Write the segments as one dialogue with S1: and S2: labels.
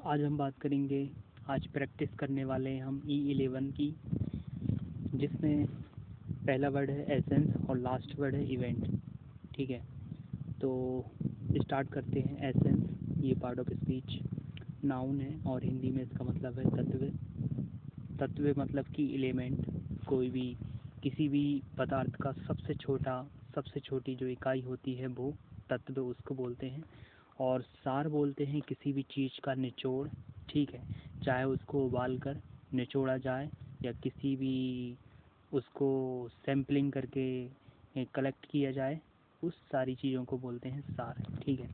S1: आज हम बात करेंगे। आज प्रैक्टिस करने वाले हैं हम E11 की, जिसमें पहला वर्ड है एसेंस और लास्ट वर्ड है इवेंट। ठीक है, तो स्टार्ट करते हैं। एसेंस ये पार्ट ऑफ स्पीच नाउन है और हिंदी में इसका मतलब है तत्व। तत्व मतलब कि एलिमेंट, कोई भी किसी भी पदार्थ का सबसे छोटी जो इकाई होती है वो तत्व उसको बोलते हैं। और सार बोलते हैं किसी भी चीज़ का निचोड़। ठीक है, चाहे उसको उबाल कर निचोड़ा जाए या किसी भी उसको सैम्पलिंग करके कलेक्ट किया जाए, उस सारी चीज़ों को बोलते हैं सार। ठीक है,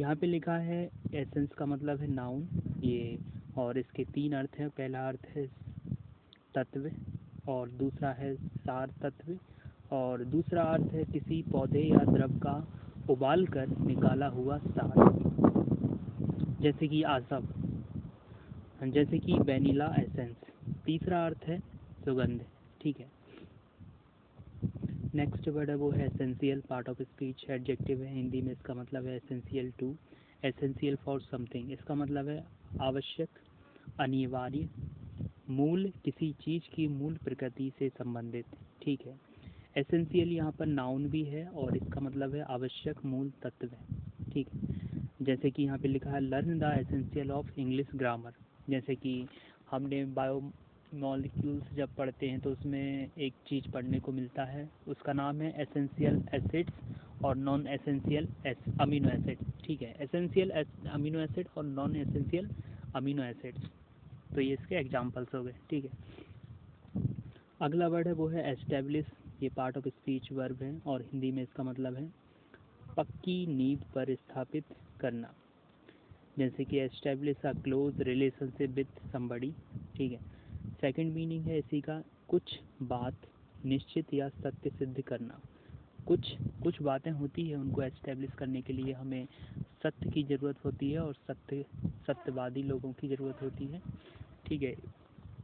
S1: यहाँ पे लिखा है एसेंस का मतलब है नाउन ये, और इसके तीन अर्थ हैं। पहला अर्थ है तत्व और दूसरा है सार तत्व, और दूसरा अर्थ है किसी पौधे या द्रव का उबाल कर निकाला हुआ सार, जैसे कि आसव, जैसे कि वैनिला एसेंस। तीसरा अर्थ है सुगंध। ठीक है, नेक्स्ट वर्ड है वो है essential, part of speech adjective है। हिंदी में इसका मतलब है essential to, essential for something. इसका मतलब है आवश्यक, अनिवार्य, मूल, किसी चीज़ की मूल प्रकृति से संबंधित। ठीक है, एसेंशियल यहाँ पर नाउन भी है और इसका मतलब है आवश्यक, मूल, तत्व है। ठीक है, जैसे कि यहाँ पे लिखा है learn the essential of English grammar. जैसे कि हमने बायो मॉलिक्यूल्स जब पढ़ते हैं तो उसमें एक चीज़ पढ़ने को मिलता है, उसका नाम है एसेंशियल एसिड्स और नॉन एसेंशियल अमीनो एसिड्स। ठीक है, एसेंशियल अमीनो एसिड और नॉन एसेंशियल अमीनो एसिड्स, तो ये इसके एग्जांपल्स हो गए। ठीक है, अगला वर्ड है वो है एस्टेब्लिश, ये पार्ट ऑफ स्पीच वर्ब है और हिंदी में इसका मतलब है पक्की नींव पर स्थापित करना। जैसे कि establish a close relationship with somebody. ठीक है, सेकंड मीनिंग है इसी का कुछ बात निश्चित या सत्य सिद्ध करना। कुछ बातें होती है, उनको एस्टेब्लिश करने के लिए हमें सत्य की ज़रूरत होती है और सत्यवादी लोगों की ज़रूरत होती है। ठीक है,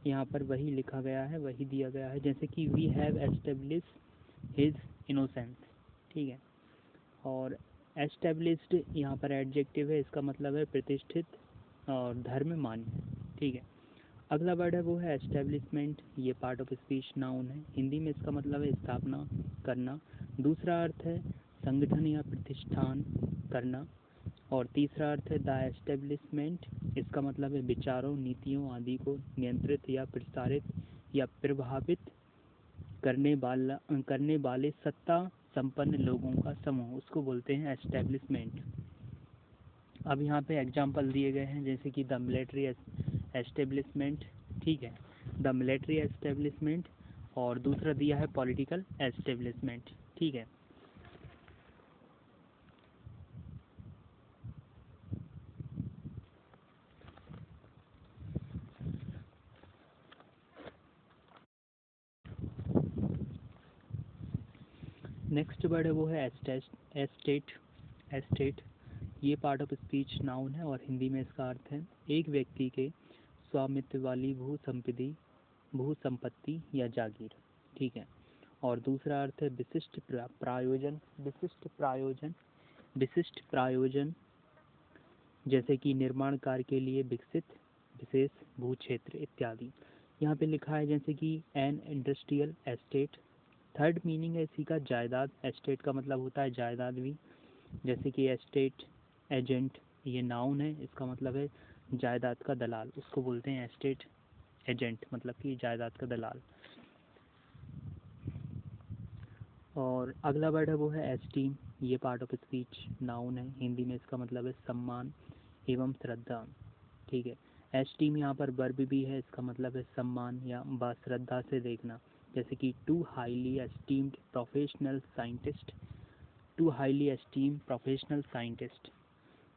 S1: यहाँ पर वही लिखा गया है, वही दिया गया है। जैसे कि we have establish his innocence. ठीक है, और एस्टेब्लिश्ड यहाँ पर एडजेक्टिव है, इसका मतलब है प्रतिष्ठित और धर्म मान्य। ठीक है, अगला वर्ड है वो है एस्टेब्लिशमेंट, ये पार्ट ऑफ स्पीच नाउन है। हिंदी में इसका मतलब है स्थापना करना। दूसरा अर्थ है संगठन या प्रतिष्ठान करना, और तीसरा अर्थ है द एस्टेब्लिशमेंट, इसका मतलब है विचारों, नीतियों आदि को नियंत्रित या प्रसारित या प्रभावित करने वाले सत्ता संपन्न लोगों का समूह, उसको बोलते हैं एस्टेब्लिशमेंट। अब यहाँ पे एग्जांपल दिए गए हैं, जैसे कि द मिलिट्री एस्टेब्लिशमेंट। ठीक है, द मिलिट्री एस्टेब्लिशमेंट, और दूसरा दिया है पॉलिटिकल एस्टेब्लिशमेंट। ठीक है, नेक्स्ट वर्ड है वो है एस्टेट। एस्टेट ये पार्ट ऑफ स्पीच नाउन है और हिंदी में इसका अर्थ है एक व्यक्ति के स्वामित्व वाली भू संपत्ति या जागीर। ठीक है, और दूसरा अर्थ है विशिष्ट प्रायोजन। विशिष्ट प्रायोजन, जैसे कि निर्माण कार्य के लिए विकसित विशेष भू क्षेत्र इत्यादि। यहाँ पे लिखा है जैसे कि an industrial estate. Third meaning है इसी का जायदाद। एस्टेट का मतलब होता है जायदाद भी। जैसे कि एस्टेट एजेंट, ये नाउन है, इसका मतलब है जायदाद का दलाल, उसको बोलते हैं एस्टेट एजेंट, मतलब कि जायदाद का दलाल। और अगला वर्ड है वो है एस्टीम, ये पार्ट ऑफ स्पीच नाउन है। हिंदी में इसका मतलब है सम्मान एवं श्रद्धा। ठीक है, एस्टीम यहाँ पर वर्ब भी है, इसका मतलब है सम्मान या श्रद्धा से देखना। जैसे कि to highly esteemed professional scientist, to highly esteemed professional scientist.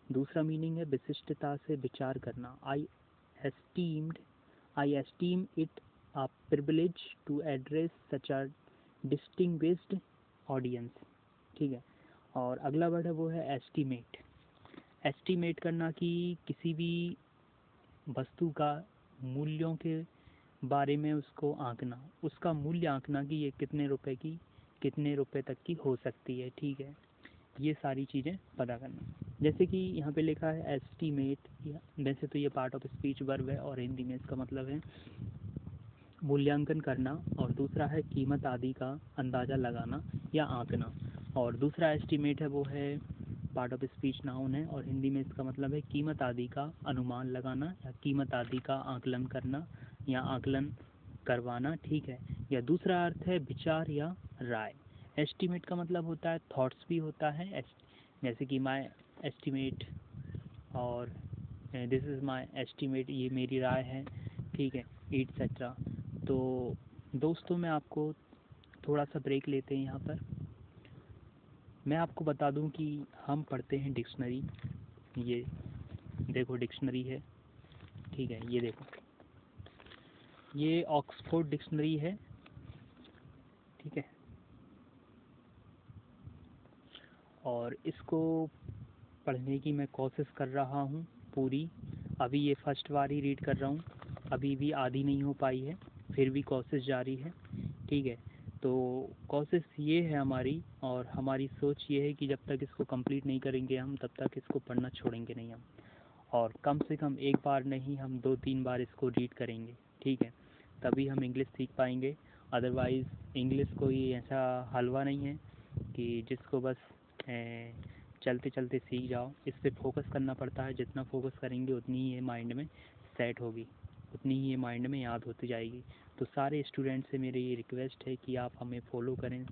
S1: दूसरा मीनिंग है विशिष्टता से विचार करना। Esteemed I esteem it a privilege to address such a distinguished audience. ठीक है, और अगला वर्ड है वो है एस्टीमेट। एस्टीमेट करना कि किसी भी वस्तु का मूल्यों के बारे में उसको आंकना, उसका मूल्य आंकना कि ये कितने रुपए तक की हो सकती है। ठीक है, ये सारी चीज़ें पता करना। जैसे कि यहाँ पे लिखा है एस्टीमेट, वैसे तो ये पार्ट ऑफ स्पीच वर्ब है और हिंदी में इसका मतलब है मूल्यांकन करना, और दूसरा है कीमत आदि का अंदाज़ा लगाना या आंकना, और दूसरा एस्टीमेट है वो है पार्ट ऑफ स्पीच नाउन है और हिंदी में इसका मतलब है कीमत आदि का अनुमान लगाना या कीमत आदि का आकलन करना या आकलन करवाना, ठीक है। या दूसरा अर्थ है विचार या राय। एस्टीमेट का मतलब होता है थॉट्स भी होता है, जैसे कि माय एस्टीमेट और दिस इज़ माय एस्टीमेट, ये मेरी राय है, ठीक है, एटसेट्रा। तो दोस्तों मैं आपको थोड़ा सा ब्रेक लेते हैं यहाँ पर। मैं आपको बता दूं कि हम पढ़ते हैं डिक्शनरी। ये देखो डिक्शनरी है, ठीक है, ये देखो, ये ऑक्सफोर्ड डिक्शनरी है, ठीक है, और इसको पढ़ने की मैं कोशिश कर रहा हूँ पूरी। अभी ये फर्स्ट बार ही रीड कर रहा हूँ, अभी भी आधी नहीं हो पाई है, फिर भी कोशिश जारी है, ठीक है। तो कोशिश ये है हमारी, और हमारी सोच ये है कि जब तक इसको कंप्लीट नहीं करेंगे हम, तब तक इसको पढ़ना छोड़ेंगे नहीं हम, और कम से कम एक बार नहीं हम 2-3 बार इसको रीड करेंगे, ठीक है, तभी हम इंग्लिश सीख पाएंगे। अदरवाइज़ इंग्लिश कोई ऐसा हलवा नहीं है कि जिसको बस चलते चलते सीख जाओ। इस पर फोकस करना पड़ता है, जितना फोकस करेंगे उतनी ही ये माइंड में सेट होगी, उतनी ही ये माइंड में याद होती जाएगी। तो सारे स्टूडेंट से मेरी ये रिक्वेस्ट है कि आप हमें फॉलो करें,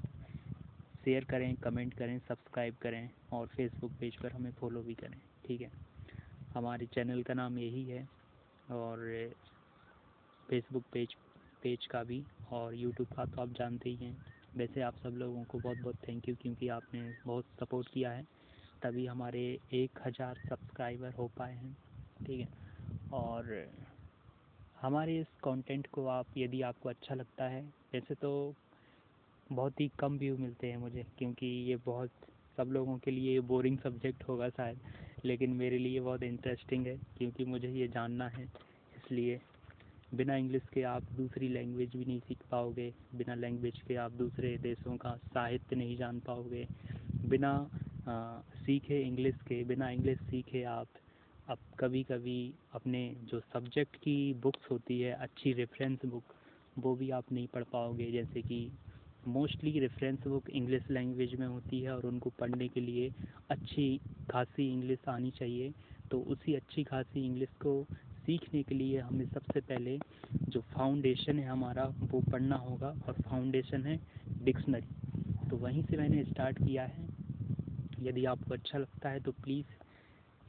S1: शेयर करें, कमेंट करें, सब्सक्राइब करें, और फेसबुक पेज पर हमें फॉलो भी करें, ठीक है। हमारे चैनल का नाम यही है, और फेसबुक पेज का भी, और यूट्यूब का तो आप जानते ही हैं। वैसे आप सब लोगों को बहुत बहुत थैंक यू, क्योंकि आपने बहुत सपोर्ट किया है, तभी हमारे 1000 सब्सक्राइबर हो पाए हैं, ठीक है। और हमारे इस कंटेंट को आप, यदि आपको अच्छा लगता है, वैसे तो बहुत ही कम व्यू मिलते हैं मुझे, क्योंकि ये बहुत सब लोगों के लिए बोरिंग सब्जेक्ट होगा शायद, लेकिन मेरे लिए बहुत इंटरेस्टिंग है, क्योंकि मुझे ये जानना है। इसलिए बिना इंग्लिश के आप दूसरी लैंग्वेज भी नहीं सीख पाओगे, बिना लैंग्वेज के आप दूसरे देशों का साहित्य नहीं जान पाओगे, बिना सीखे इंग्लिश के, बिना इंग्लिश सीखे आप अब कभी कभी अपने जो सब्जेक्ट की बुक्स होती है, अच्छी रेफरेंस बुक, वो भी आप नहीं पढ़ पाओगे। जैसे कि mostly reference book English language में होती है, और उनको पढ़ने के लिए अच्छी खासी इंग्लिश आनी चाहिए। तो उसी अच्छी खासी इंग्लिश को सीखने के लिए हमें सबसे पहले जो फाउंडेशन है हमारा, वो पढ़ना होगा, और फाउंडेशन है डिक्शनरी। तो वहीं से मैंने स्टार्ट किया है। यदि आपको अच्छा लगता है तो प्लीज़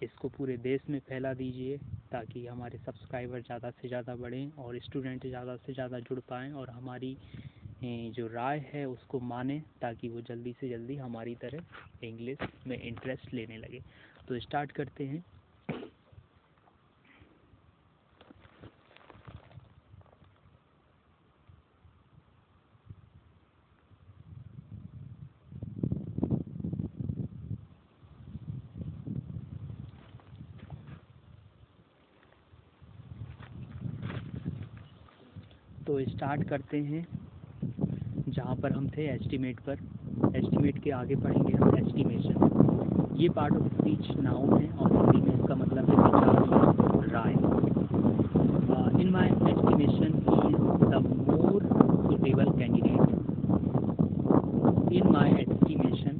S1: इसको पूरे देश में फैला दीजिए, ताकि हमारे सब्सक्राइबर ज़्यादा से ज़्यादा बढ़ें और स्टूडेंट ज़्यादा से ज़्यादा जुड़ पाएँ, और हमारी जो राय है उसको माने, ताकि वो जल्दी से जल्दी हमारी तरह इंग्लिश में इंटरेस्ट लेने लगे। तो स्टार्ट करते हैं। तो स्टार्ट करते हैं जहाँ पर हम थे, एस्टीमेट पर। एस्टीमेट के आगे पढ़ेंगे हम एस्टीमेशन। ये पार्ट ऑफ स्पीच नाउन है, और हिंदी में इसका मतलब है विचार या राय। In my estimation he is the more suitable candidate. In my estimation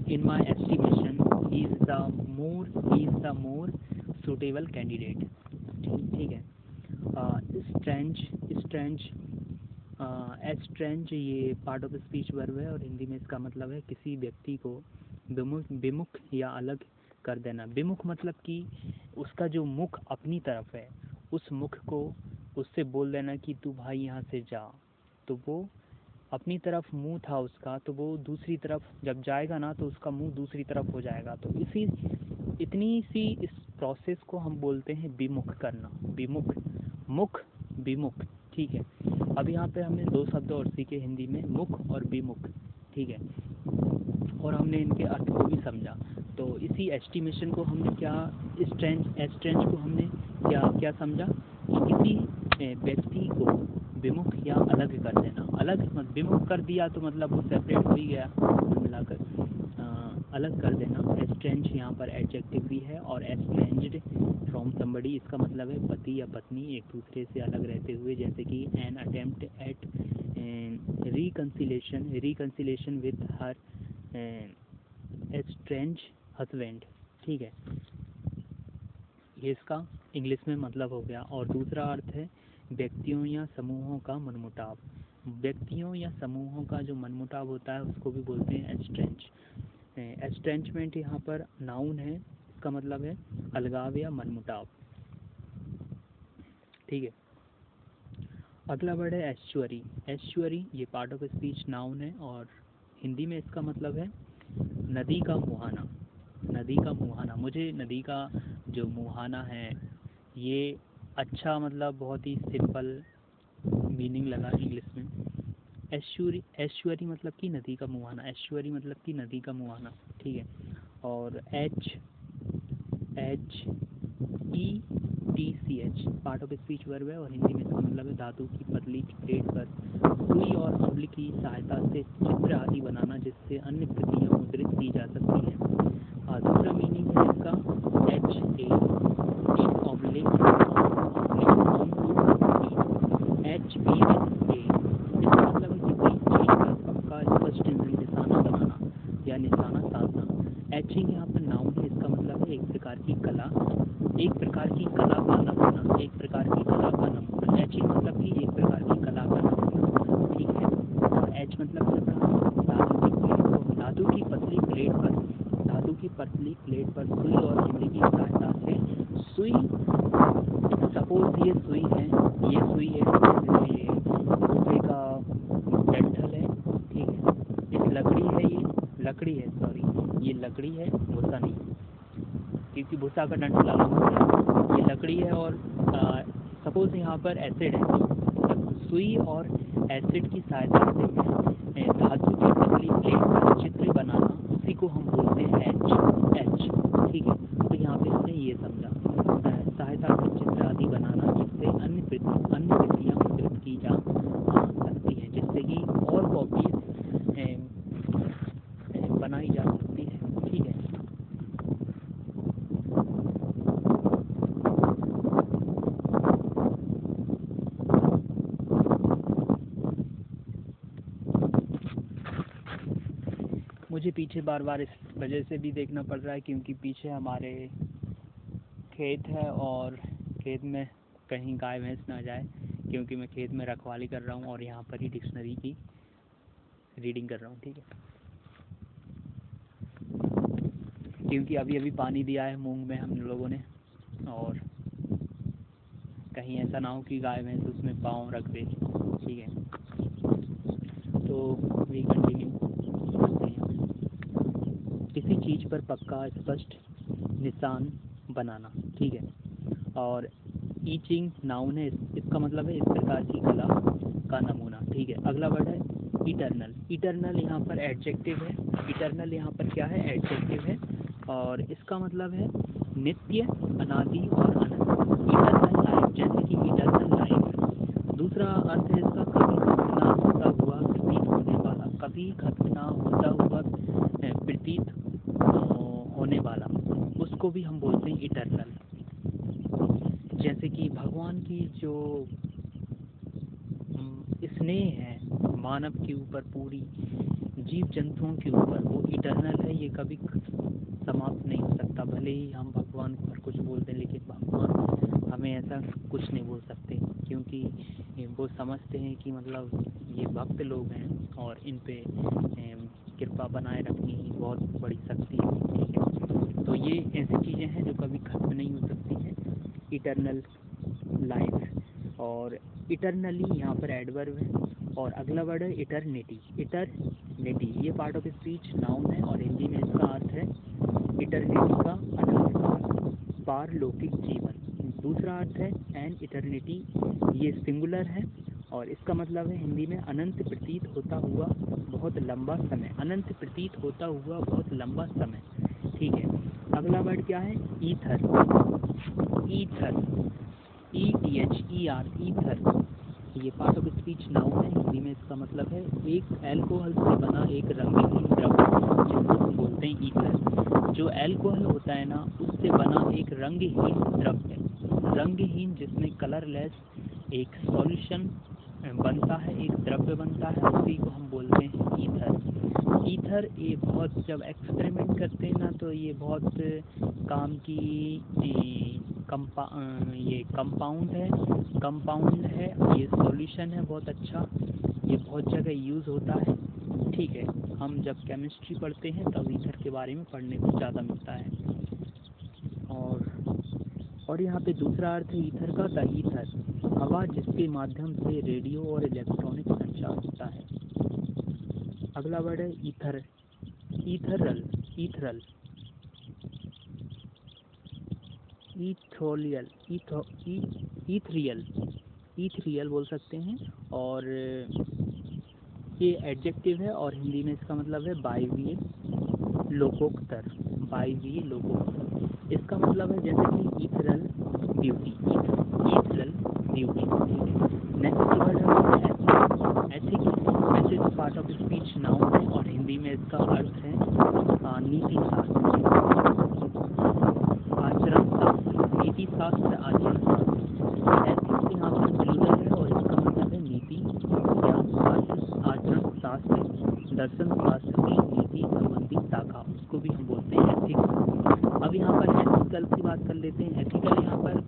S1: he is the more suitable candidate, ठीक है। स्ट्रेंज ये पार्ट ऑफ स्पीच वर्ब है, और हिंदी में इसका मतलब है किसी व्यक्ति को विमुख या अलग कर देना। विमुख मतलब कि उसका जो मुख अपनी तरफ है, उस मुख को उससे बोल देना कि तू भाई यहाँ से जा, तो वो अपनी तरफ मुंह था उसका, तो वो दूसरी तरफ जब जाएगा ना, तो उसका मुंह दूसरी तरफ हो जाएगा। तो इतनी सी इस प्रोसेस को हम बोलते हैं विमुख करना। मुख विमुख, ठीक है। अब यहाँ पे हमने 2 शब्द और सीखे हिंदी में, मुख और विमुख, ठीक है, और हमने इनके अर्थ को भी समझा। तो इसी एस्टीमेशन को हमने क्या, स्ट्रेंज को हमने क्या समझा कि किसी व्यक्ति को विमुख या अलग कर देना। अलग विमुख कर दिया तो मतलब वो सेपरेट हो ही गया, मिलाकर अलग कर देना। एस्ट्रेंज यहाँ पर एडजेक्टिव भी है, और एस्ट्रेंज्ड फ्रॉम समबडी इसका मतलब है पति या पत्नी एक दूसरे से अलग रहते हुए, जैसे कि an attempt at reconciliation with her estrange husband. ठीक है, ये इसका इंग्लिश में मतलब हो गया। और दूसरा अर्थ है व्यक्तियों या समूहों का मनमुटाव। व्यक्तियों या समूहों का जो मनमुटाव होता है उसको भी बोलते हैं एस्ट्रेंज। एस्ट्रेंचमेंट यहाँ पर नाउन है, इसका मतलब है अलगाव या मनमुटाव। ठीक है, अगला वर्ड है एस्चुअरी। एस्चुअरी ये पार्ट ऑफ स्पीच नाउन है, और हिंदी में इसका मतलब है नदी का मुहाना। नदी का मुहाना, मुझे नदी का जो मुहाना है ये अच्छा मतलब बहुत ही सिंपल मीनिंग लगा इंग्लिश में। एस्चुअरी मतलब कि नदी का मुहाना, एस्चुअरी मतलब कि नदी का मुहाना। ठीक है, और HETCH part of speech verb है, और हिंदी में इसका मतलब है धातु की पतली प्लेट पर सुई और अम्ल की सहायता से चित्र आदि बनाना जिससे अन्य कृतियाँ मुद्रित की जा सकती हैं। दूसरा मीनिंग है इसका इसका मतलब है किसी चीज का पक्का स्पष्ट निशाना बनाना या निशाना साधना। एचिंग यहाँ पर नाउन है, इसका मतलब है एक प्रकार की कला का नमूना, एक प्रकार की कला का नमूना। एचिंग मतलब कि एक प्रकार की कला का नमूना। ठीक है, और एच मतलब धातु की पतली प्लेट पर सुई और अम्ल की सहायता से सुई, सपोज ये सुई है, जैसे ये लोहे का डंठल है। ठीक है, ये लकड़ी है, भूसा नहीं, क्योंकि भूसा का डंठल अलग होता है। ये लकड़ी है, और सपोज यहाँ पर एसिड है, तो सुई और एसिड की सहायता से धातु की पतली प्लेट पर चित्र बनाना, उसी को हम बोलते हैं एच। ठीक है, तो यहाँ पे हमने ये समझा, सहायता से चित्र आदि बनाना जिससे अन्य कृतियाँ मुद्रित की जा सकती हैं, जिससे कि और कॉपीज बनाई जा सकती है। ठीक है, मुझे पीछे बार बार इस वजह से भी देखना पड़ रहा है क्योंकि पीछे हमारे खेत है, और खेत में कहीं गाय भैंस ना जाए, क्योंकि मैं खेत में रखवाली कर रहा हूँ और यहाँ पर ही डिक्शनरी की रीडिंग कर रहा हूँ। ठीक है, क्योंकि अभी पानी दिया है मूंग में हम लोगों ने, और कहीं ऐसा ना हो कि गाय भैंस उसमें पाँव रख दे। ठीक है, तो वी कंटिन्यू करते हैं। किसी चीज़ पर पक्का स्पष्ट निशान बनाना। ठीक है, और ईचिंग नाउन है, इसका मतलब है इस प्रकार की कला का नमूना। ठीक है, अगला वर्ड है इटर्नल। इटर्नल यहाँ पर एडजेक्टिव है। इटर्नल यहाँ पर क्या है? एडजेक्टिव है, और इसका मतलब है नित्य, अनादि और अनंत। इटर्नल लाइफ, जैसे कि इटर्नल लाइफ। दूसरा अर्थ है इसका कभी खत्म ना होता हुआ प्रतीत होने वाला, कभी खत्म ना होता हुआ प्रतीत होने वाला, उसको भी हम बोलते हैं इटर्नल। जैसे कि भगवान की जो स्नेह है मानव के ऊपर, पूरी जीव जंतुओं के ऊपर, वो इटर्नल है, ये कभी समाप्त नहीं हो सकता। भले ही हम भगवान पर कुछ बोलते हैं, लेकिन भगवान हमें ऐसा कुछ नहीं बोल सकते, क्योंकि वो समझते हैं कि मतलब ये भक्त लोग हैं और इन पे कृपा बनाए रखनी ही बहुत बड़ी शक्ति है। ठीक है, तो ये ऐसी चीज़ें हैं जो कभी खत्म नहीं हो सकती हैं, इटर्नल लाइफ। और इटर्नली यहाँ पर एडवर्ब है। और अगला वर्ड है इटर्निटी। इटर्निटी ये पार्ट ऑफ स्पीच नाउन है, और हिंदी में इसका अर्थ है इटर्निटी का अनंत काल, पारलौकिक जीवन। दूसरा अर्थ है एन इटर्निटी, ये सिंगुलर है, और इसका मतलब है हिंदी में अनंत प्रतीत होता हुआ बहुत लंबा समय, अनंत प्रतीत होता हुआ बहुत लंबा समय। ठीक है, अगला वर्ड क्या है? ईथर। Ether, ETHER, ether. ये पार्ट ऑफ स्पीच नाउन है, हिंदी में इसका मतलब है एक अल्कोहल से बना एक रंगीन द्रव्य जिसको हम बोलते हैं ईथर। जो अल्कोहल होता है ना, उससे बना एक रंगहीन द्रव्य, रंगहीन जिसमें कलरलेस एक सॉल्यूशन बनता है, एक द्रव्य बनता है, उसी को हम बोलते हैं ईथर। ईथर ये बहुत, जब एक्सपेरिमेंट करते हैं ना, तो ये बहुत काम की ये कंपाउंड है, ये सॉल्यूशन है बहुत अच्छा, ये बहुत जगह यूज़ होता है। ठीक है, हम जब केमिस्ट्री पढ़ते हैं तब ईथर के बारे में पढ़ने को ज़्यादा मिलता है। और यहाँ पे दूसरा अर्थ है ईथर का, द ईथर, हवा जिसके माध्यम से रेडियो और इलेक्ट्रॉनिक संचार होता है। अगला वर्ड है ईथर, ईथरल, ईथरल, ईथोलियल, ईथरियल, ईथरियल बोल सकते हैं। और ये एडजेक्टिव है और हिंदी में इसका मतलब है वायवीय लोकोत्तर, वायवीय लोकोत्तर। इसका मतलब है जैसे कि ethereal beauty, ethereal beauty. Next word है ethic, ethic part of speech noun है और हिंदी में इसका अर्थ है नीति शास्त्र, आचरण शास्त्र, नीति शास्त्र, आचरण शास्त्र। एथिक्स यहाँ पर प्लूरल है और इसका मतलब है नीति या आचरण शास्त्र, दर्शन शास्त्र की नीति संबंधी शाखा, उसको भी हम बोलते हैं एथिक्स। अब यहाँ पर एथिकल की बात कर लेते हैं। एथिकल यहाँ पर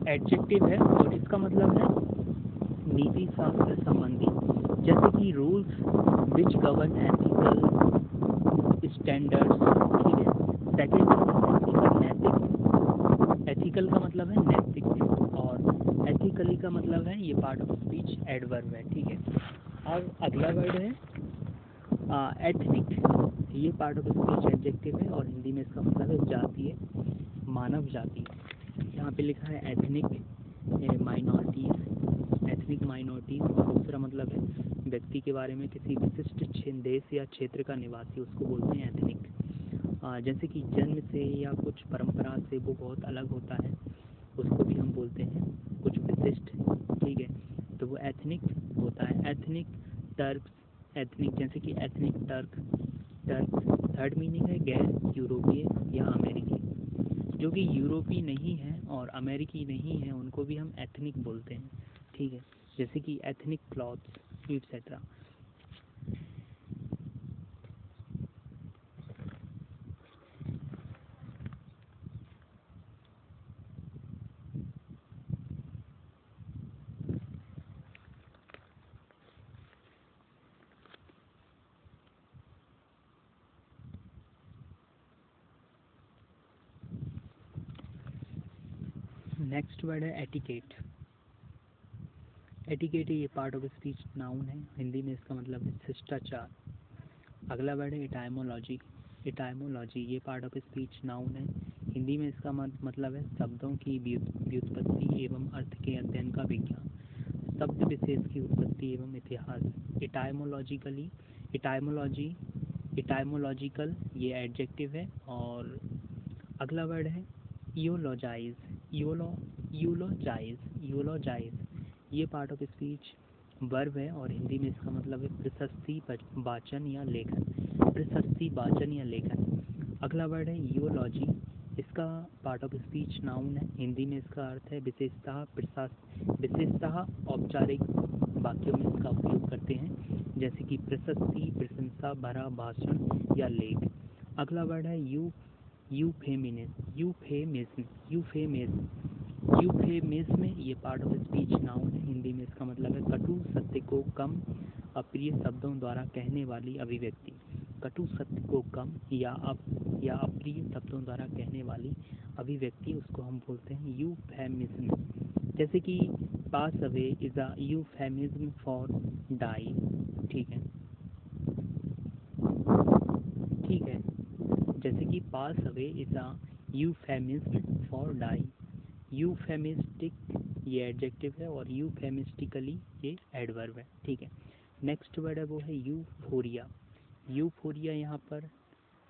S1: एडजेक्टिव है और इसका मतलब है नीति शास्त्र संबंधी, जैसे कि rules which govern ethical standards. ठीक है, सेकेंड नैतिक, एथिकल का मतलब है नैतिक और एथिकली का मतलब है, ये पार्ट ऑफ स्पीच एडवर्ब है। ठीक है, अब अगला वर्ड है एथनिक, ये पार्ट ऑफ स्पीच एडजेक्टिव है और हिंदी में इसका मतलब है जातीय, मानव जाति। यहाँ पे लिखा है एथनिक माइनॉरिटीज़, एथनिक माइनॉरिटीज़, और दूसरा मतलब है व्यक्ति के बारे में किसी विशिष्ट देश या क्षेत्र का निवासी, उसको बोलते हैं एथनिक। जैसे कि जन्म से या कुछ परंपरा से वो बहुत अलग होता है, उसको भी हम बोलते हैं कुछ विशिष्ट। ठीक है, तो वो एथनिक होता है। एथनिक टर्क्स, एथनिक जैसे कि एथनिक टर्क, थर्ड मीनिंग है गैर यूरोपीय या अमेरिकी, जो कि यूरोपीय नहीं है और अमेरिकी नहीं है, उनको भी हम एथनिक बोलते हैं। ठीक है, जैसे कि ethnic clothes etcetera. Next word है एटिकेट, एटिकेट ये पार्ट ऑफ स्पीच नाउन है, हिंदी में इसका मतलब है शिष्टाचार। अगला वर्ड है इटाइमोलॉजी, इटाइमोलॉजी ये पार्ट ऑफ स्पीच नाउन है, हिंदी में इसका मतलब है शब्दों की व्युत्पत्ति एवं अर्थ के अध्ययन का विज्ञान, शब्द विशेष की उत्पत्ति एवं इतिहास। इटाइमोलॉजिकली, इटाइमोलॉजी, इटाइमोलॉजिकल ये एडजेक्टिव है। और अगला वर्ड है यूलोजाइज, यूलोजाइज, यूलोजाइज ये पार्ट ऑफ स्पीच वर्ब है और हिंदी में इसका मतलब है प्रशस्ति वाचन या लेखन, प्रशस्ति वाचन या लेखन। अगला वर्ड है यूलॉजी, इसका पार्ट ऑफ स्पीच नाउन है, हिंदी में इसका अर्थ है विशेषतः औपचारिक वाक्यों में इसका उपयोग करते हैं, जैसे कि प्रशस्ति, प्रशंसा भरा भाषण या लेख। अगला वर्ड है यूफेमिज्म, यूफेमिज्म ये पार्ट ऑफ स्पीच नाउन है, हिंदी में इसका मतलब है कटु सत्य को कम अप्रिय शब्दों द्वारा कहने वाली अभिव्यक्ति, कटु सत्य को कम या अप्रिय शब्दों द्वारा कहने वाली अभिव्यक्ति, उसको हम बोलते हैं यूफेमिज्म। जैसे कि pass away is a euphemism for die. ठीक है, ठीक है, जैसे कि pass away is a euphemism for die. Euphemistic ये एडजेक्टिव है और यूफेमिस्टिकली ये एडवर्ब है। ठीक है, नेक्स्ट वर्ड है वो है यूफोरिया, यूफोरिया यहाँ पर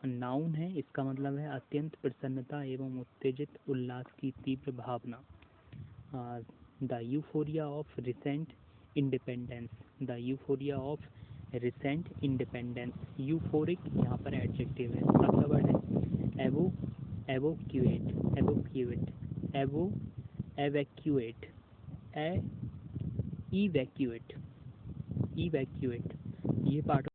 S1: नाउन है, इसका मतलब है अत्यंत प्रसन्नता एवं उत्तेजित उल्लास की तीव्र भावना। The euphoria of recent independence, the euphoria of recent independence. Euphoric यहाँ पर एडजेक्टिव है। अगला वर्ड है evacuate, evacuate, evacuate, evacuate, evacuate. ये पार्ट